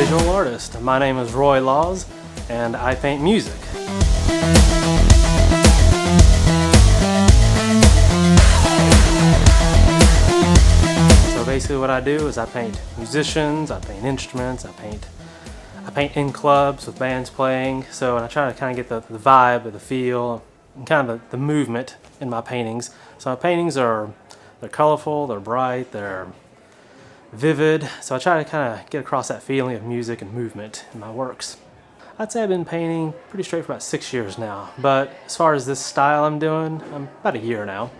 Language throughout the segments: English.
visual artist. My name is Roy Laws, and I paint music. So basically what I do is I paint musicians, I paint instruments, I paint in clubs with bands playing. So I try to kind of get the vibe, or the feel, and kind of the movement in my paintings. So my paintings they're colorful, they're bright, they're vivid. So I try to kind of get across that feeling of music and movement in my works. I'd say I've been painting pretty straight for about 6 years now. But as far as this style I'm doing, I'm about a year now.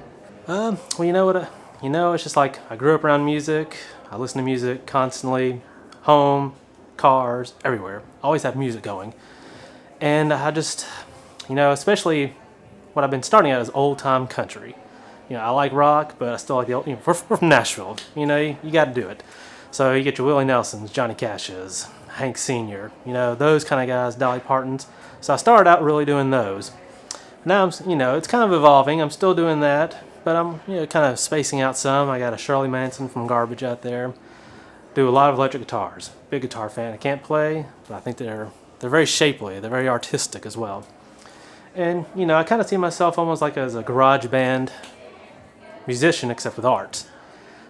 Well, you know what? It's just like I grew up around music. I listen to music constantly, home, cars, everywhere. Always have music going. And I just, especially what I've been starting out is old-time country. I like rock, but I still like the old, we're from Nashville. You got to do it. So you get your Willie Nelsons, Johnny Cash's, Hank Sr., those kind of guys, Dolly Partons. So I started out really doing those. Now it's kind of evolving. I'm still doing that, but I'm, kind of spacing out some. I got a Shirley Manson from Garbage out there. Do a lot of electric guitars. Big guitar fan. I can't play, but I think they're very shapely. They're very artistic as well. And I kind of see myself almost like as a garage band musician, except with art.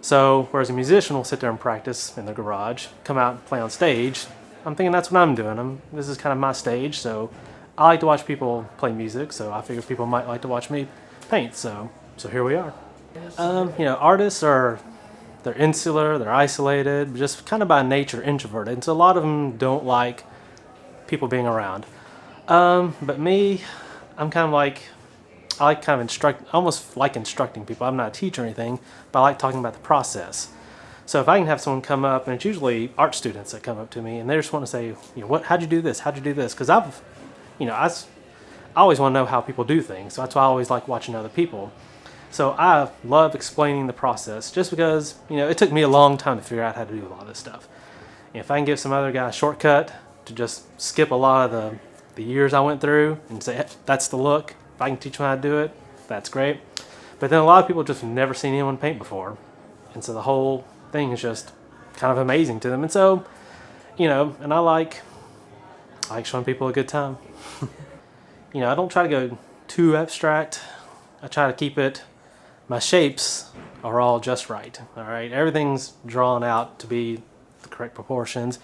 So whereas a musician will sit there and practice in their garage, come out and play on stage, I'm thinking that's what I'm doing. This is kind of my stage. So I like to watch people play music. So I figure people might like to watch me paint. So here we are. Artists they're insular, they're isolated, just kind of by nature introverted. And so a lot of them don't like people being around. But me, I'm kind of like, I like kind of almost like instructing people. I'm not a teacher or anything, but I like talking about the process. So if I can have someone come up, and it's usually art students that come up to me, and they just want to say, how'd you do this? How'd you do this? Because I always want to know how people do things. So that's why I always like watching other people. So I love explaining the process just because, it took me a long time to figure out how to do a lot of this stuff. If I can give some other guy a shortcut to just skip a lot of the years I went through and say, that's the look, if I can teach them how to do it, that's great. But then a lot of people just never seen anyone paint before. And so the whole thing is just kind of amazing to them. And so, and I like showing people a good time. I don't try to go too abstract. I try to keep it, my shapes are all just right. All right, everything's drawn out to be the correct proportions.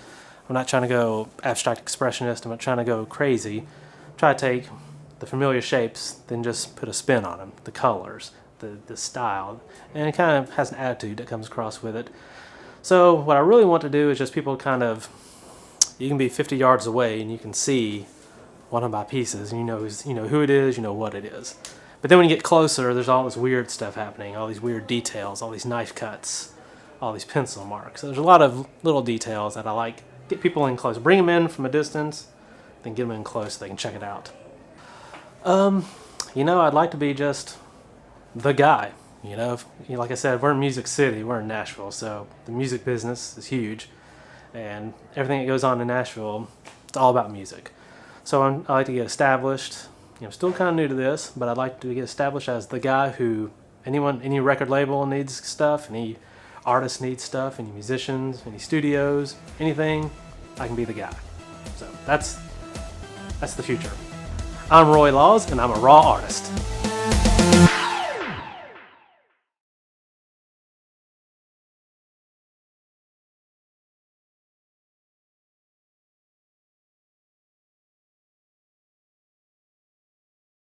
I'm not trying to go abstract expressionist. I'm not trying to go crazy. Try to take the familiar shapes, then just put a spin on them, the colors, the style, and it kind of has an attitude that comes across with it. So what I really want to do is just people you can be 50 yards away and you can see one of my pieces, and you know who it is, you know what it is. But then when you get closer, there's all this weird stuff happening, all these weird details, all these knife cuts, all these pencil marks. So there's a lot of little details that I like. Get people in close, bring them in from a distance, then get them in close so they can check it out. I'd like to be just the guy. Like I said, we're in Music City, we're in Nashville, so the music business is huge, and everything that goes on in Nashville, it's all about music. So I like to get established. I'm still kind of new to this, but I'd like to get established as the guy who any record label needs stuff, any artist needs stuff, any musicians, any studios, anything, I can be the guy. So that's the future. I'm Roy Laws, and I'm a raw artist.